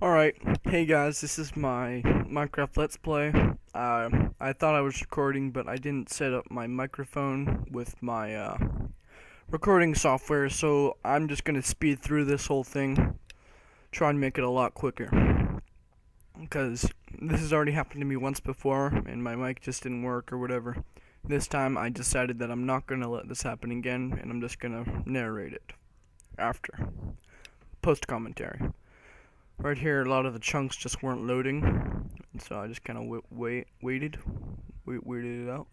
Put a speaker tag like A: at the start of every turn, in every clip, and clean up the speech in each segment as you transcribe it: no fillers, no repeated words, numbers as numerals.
A: Alright, hey guys, this is my Minecraft Let's Play. I thought I was recording, but I didn't set up my microphone with my recording software, so I'm just gonna speed through this whole thing, try and make it a lot quicker. Because this has already happened to me once before, and my mic just didn't work or whatever. This time I decided that I'm not gonna let this happen again, and I'm just gonna narrate it after. Post commentary. Right here, a lot of the chunks just weren't loading, and so I just kind of waited it out.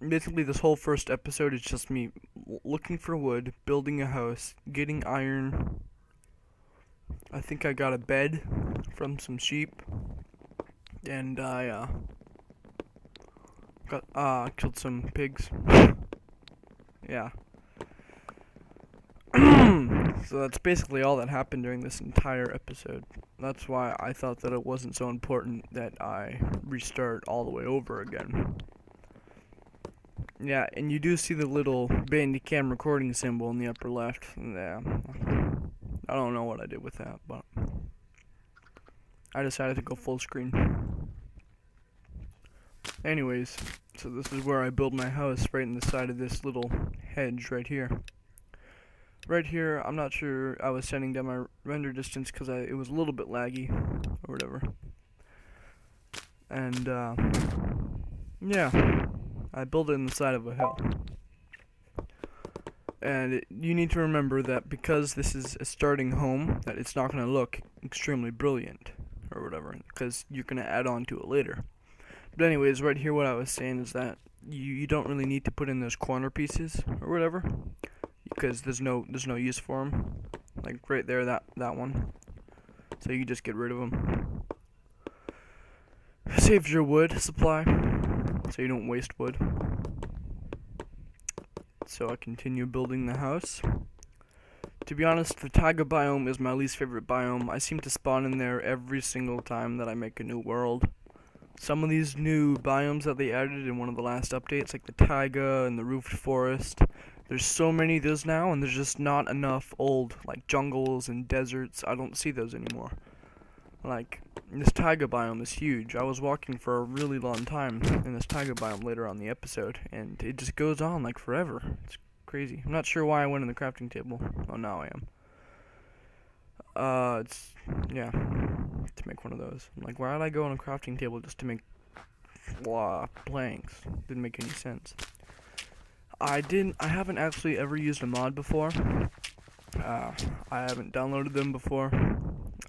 A: Basically, this whole first episode is just me looking for wood, building a house, getting iron. I think I got a bed from some sheep, and I killed some pigs. Yeah. So that's basically all that happened during this entire episode. That's why I thought that it wasn't so important that I restart all the way over again. Yeah, and you do see the little Bandicam recording symbol in the upper left. Yeah, I don't know what I did with that, but I decided to go full screen. Anyways, so this is where I build my house, right in the side of this little hedge right here. Right here, I'm not sure, I was setting down my render distance because it was a little bit laggy, or whatever. And, yeah, I built it in the side of a hill. And you need to remember that because this is a starting home, that it's not going to look extremely brilliant, or whatever, because you're going to add on to it later. But anyways, right here what I was saying is that you don't really need to put in those corner pieces, or whatever. Because there's no use for them, like right there, that one. So you just get rid of them. Saves your wood supply, so you don't waste wood. So I continue building the house. To be honest, the taiga biome is my least favorite biome. I seem to spawn in there every single time that I make a new world. Some of these new biomes that they added in one of the last updates, like the taiga and the roofed forest, there's so many of those now, and there's just not enough old, like, jungles and deserts. I don't see those anymore. Like, this taiga biome is huge. I was walking for a really long time in this taiga biome later on in the episode, and it just goes on, like, forever. It's crazy. I'm not sure why I went in the crafting table. Oh, now I am. Yeah, to make one of those. I'm like, why did I go on a crafting table just to make planks? Didn't make any sense. I haven't actually ever used a mod before. I haven't downloaded them before.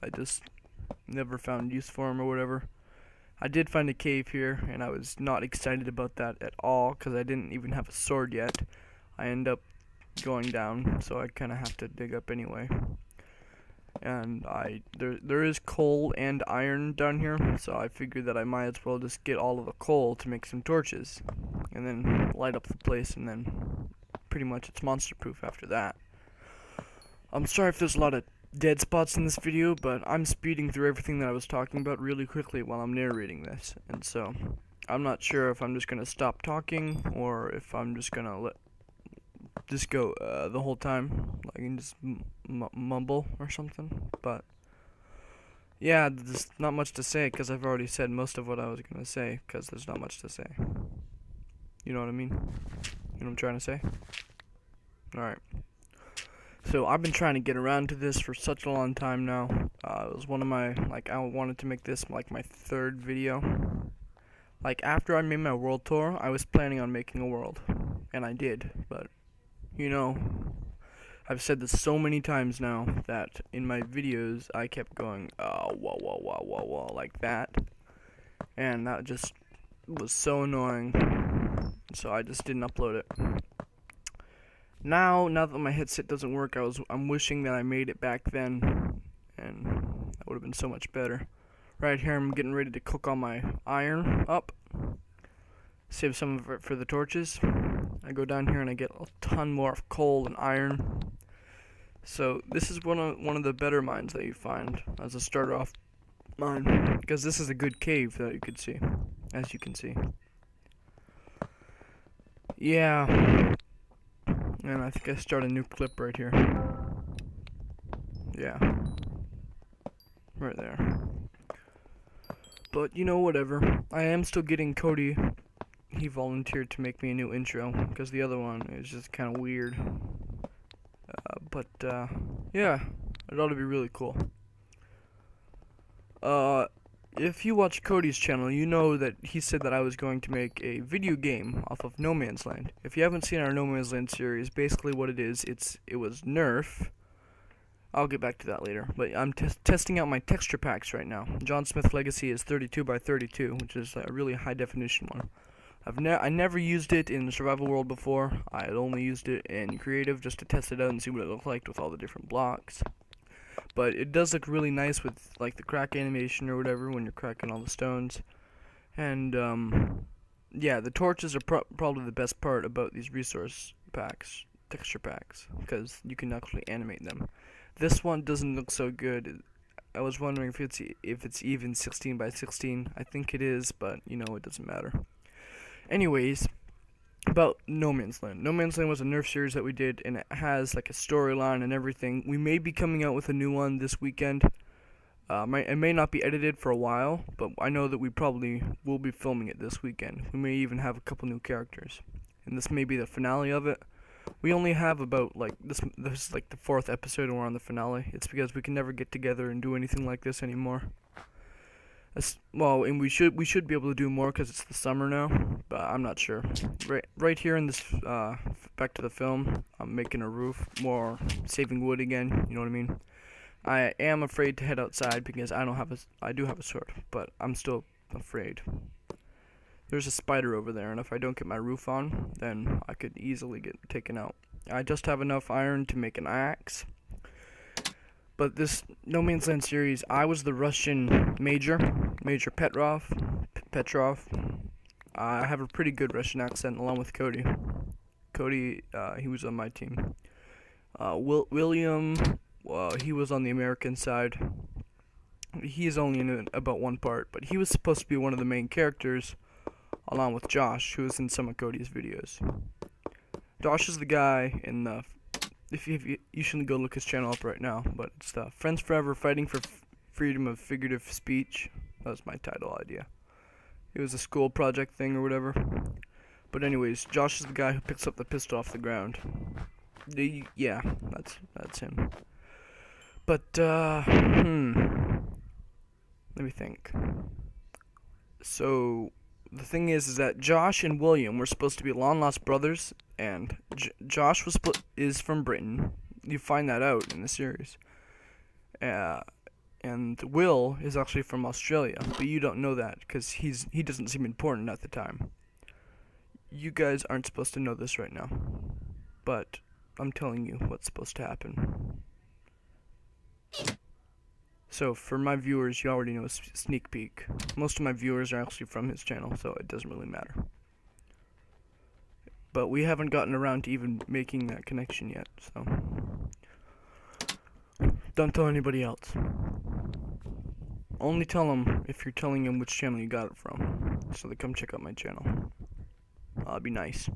A: I just never found use for them or whatever. I did find a cave here, and I was not excited about that at all, because I didn't even have a sword yet. I end up going down, so I kind of have to dig up anyway. And there is coal and iron down here, so I figured that I might as well just get all of the coal to make some torches, and then light up the place, and then pretty much it's monster proof after that. I'm sorry if there's a lot of dead spots in this video, but I'm speeding through everything that I was talking about really quickly while I'm narrating this, and so I'm not sure if I'm just gonna stop talking or if I'm just gonna just go the whole time, like, and just mumble or something. But yeah, there's not much to say because I've already said most of what I was gonna say, because there's not much to say. You know what I mean? You know what I'm trying to say? Alright. So I've been trying to get around to this for such a long time now. It was one of my, like, I wanted to make this like my third video. Like, after I made my world tour, I was planning on making a world, and I did, but you know, I've said this so many times now that in my videos I kept going, whoa, like that. And that just was so annoying. So I just didn't upload it. Now that my headset doesn't work, I'm wishing that I made it back then, and that would have been so much better. Right here, I'm getting ready to cook all my iron up. Save some of it for the torches. I go down here and I get a ton more of coal and iron. So this is one of the better mines that you find as a starter off mine, because this is a good cave that you could see, as you can see. Yeah, and I think I start a new clip right here. Yeah. right there. But, you know, whatever. I am still getting Cody. He volunteered to make me a new intro, because the other one is just kind of weird. Yeah, it ought to be really cool. If you watch Cody's channel, you know that he said that I was going to make a video game off of No Man's Land. If you haven't seen our No Man's Land series, basically what it is, it was Nerf. I'll get back to that later, but I'm testing out my texture packs right now. John Smith Legacy is 32 by 32, which is a really high definition one. I never used it in Survival World before. I had only used it in Creative just to test it out and see what it looked like with all the different blocks. But it does look really nice with like the crack animation or whatever when you're cracking all the stones. And yeah, the torches are probably the best part about these resource packs, texture packs, because you can actually animate them. This one doesn't look so good. I was wondering if it's even 16 by 16. I think it is, but you know, it doesn't matter. Anyways, about No Man's Land. No Man's Land was a Nerf series that we did, and it has like a storyline and everything. We may be coming out with a new one this weekend. It may not be edited for a while, but I know that we probably will be filming it this weekend. We may even have a couple new characters, and this may be the finale of it. We only have about like this is like the 4th episode, and we're on the finale. It's because we can never get together and do anything like this anymore. Well, and we should be able to do more because it's the summer now, but I'm not sure. Right here in this back to the film, I'm making a roof, more saving wood again. You know what I mean? I am afraid to head outside because I do have a sword, but I'm still afraid. There's a spider over there, and if I don't get my roof on, then I could easily get taken out. I just have enough iron to make an axe. But this No Man's Land series, I was the Russian Major Petrov. I have a pretty good Russian accent along with Cody. Cody, he was on my team. William, he was on the American side. He's only in about one part, but he was supposed to be one of the main characters, along with Josh, who was in some of Cody's videos. Josh is the guy in the... If you shouldn't go look his channel up right now, but it's Friends Forever Fighting for Freedom of Figurative Speech. That was my title idea. It was a school project thing or whatever. But anyways, Josh is the guy who picks up the pistol off the ground. Yeah, that's him. But let me think. So the thing is that Josh and William were supposed to be long-lost brothers, and Josh is from Britain. You find that out in the series. And Will is actually from Australia, but you don't know that because he doesn't seem important at the time. You guys aren't supposed to know this right now, but I'm telling you what's supposed to happen. So for my viewers, you already know a sneak peek. Most of my viewers are actually from his channel, so it doesn't really matter. But we haven't gotten around to even making that connection yet, so don't tell anybody else. Only tell them if you're telling them which channel you got it from, so they come check out my channel. That'd be nice.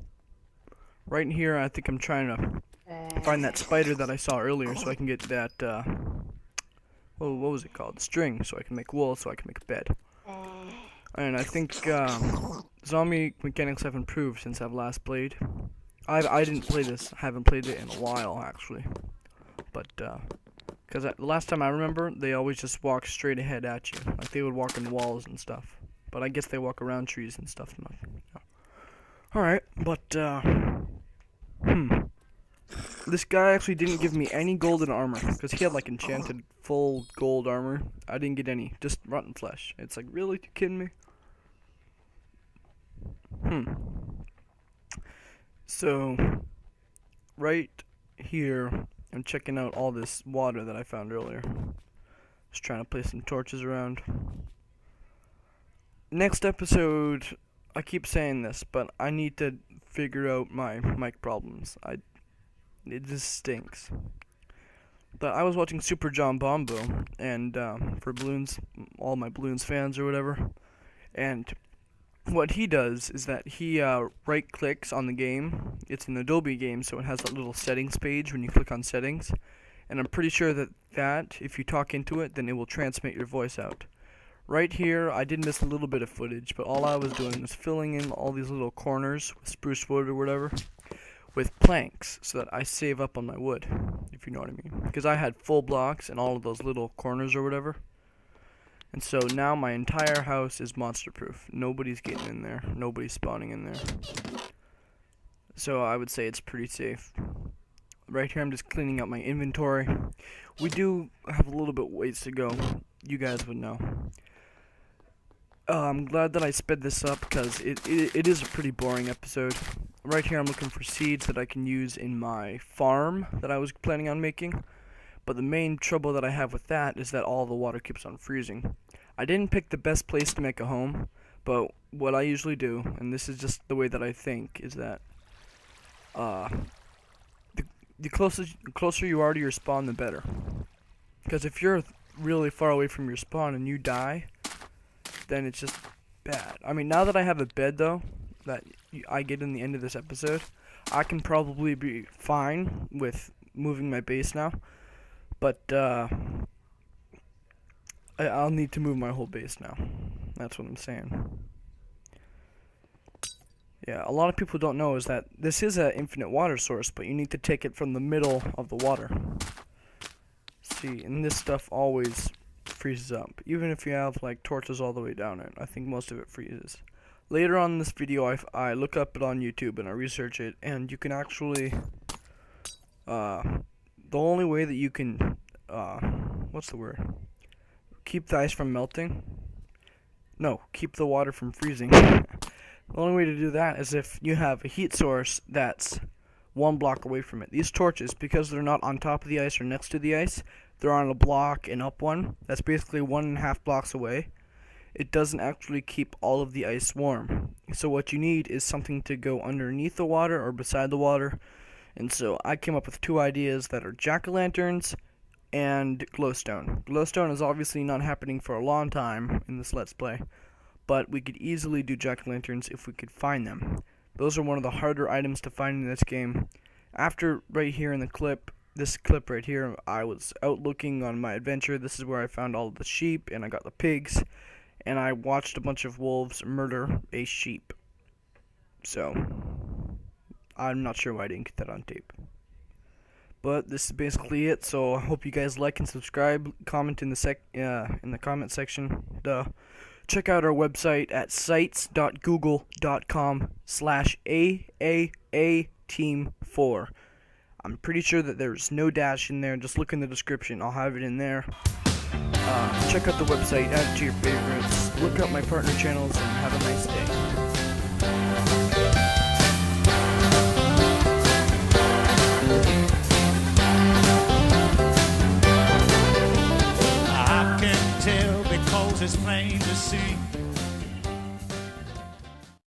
A: Right in here, I think I'm trying to find that spider that I saw earlier, so I can get that, what was it called? String, so I can make wool, so I can make a bed. And I think zombie mechanics have improved since I've last played. I didn't play this. I haven't played it in a while, actually. But, because the last time I remember, they always just walk straight ahead at you. Like, they would walk in walls and stuff. But I guess they walk around trees and stuff. Yeah. Alright, but, this guy actually didn't give me any golden armor, because he had, like, enchanted full gold armor. I didn't get any, just rotten flesh. It's like, really? You kidding me? So, right here, I'm checking out all this water that I found earlier. Just trying to place some torches around. Next episode, I keep saying this, but I need to figure out my mic problems. It just stinks. But I was watching Super John Bombo, and for Balloons, all my Balloons fans or whatever, and what he does is that he right clicks on the game. It's an Adobe game, so it has that little settings page when you click on settings, and I'm pretty sure that if you talk into it, then it will transmit your voice out. Right here, I did miss a little bit of footage, but all I was doing was filling in all these little corners with spruce wood or whatever with planks so that I save up on my wood, if you know what I mean. Because I had full blocks and all of those little corners or whatever. And so now my entire house is monster proof. Nobody's getting in there. Nobody's spawning in there. So I would say it's pretty safe. Right here I'm just cleaning up my inventory. We do have a little bit ways to go. You guys would know. I'm glad that I sped this up because it is a pretty boring episode. Right here I'm looking for seeds that I can use in my farm that I was planning on making. But the main trouble that I have with that is that all the water keeps on freezing. I didn't pick the best place to make a home, but what I usually do, and this is just the way that I think, is that the closer you are to your spawn, the better. Because if you're really far away from your spawn and you die, then it's just bad. I mean, now that I have a bed, though, that I get in the end of this episode, I can probably be fine with moving my base now. But I'll need to move my whole base now. That's what I'm saying. Yeah, a lot of people don't know is that this is an infinite water source, but you need to take it from the middle of the water. See, and this stuff always freezes up. Even if you have like torches all the way down it, I think most of it freezes. Later on in this video, I look up it on YouTube and I research it, and you can actually, the only way that you can, what's the word? Keep the ice from melting? No, keep the water from freezing. The only way to do that is if you have a heat source that's 1 block away from it. These torches, because they're not on top of the ice or next to the ice, they're on a block and up one. That's basically 1.5 blocks away. It doesn't actually keep all of the ice warm. So what you need is something to go underneath the water or beside the water. And so I came up with 2 ideas that are jack-o'-lanterns and glowstone. Glowstone is obviously not happening for a long time in this Let's Play, but we could easily do jack-o'-lanterns if we could find them. Those are one of the harder items to find in this game. After right here in the clip, this clip right here, I was out looking on my adventure. This is where I found all of the sheep and I got the pigs, and I watched a bunch of wolves murder a sheep. So I'm not sure why I didn't get that on tape. But this is basically it. So I hope you guys like and subscribe. Comment in the comment section. Check out our website at sites.google.com/AAAteam4. I'm pretty sure that there's no dash in there. Just look in the description. I'll have it in there. Check out the website, add it to your favorites. Look up my partner channels, and have a nice day.
B: I can tell because it's plain to see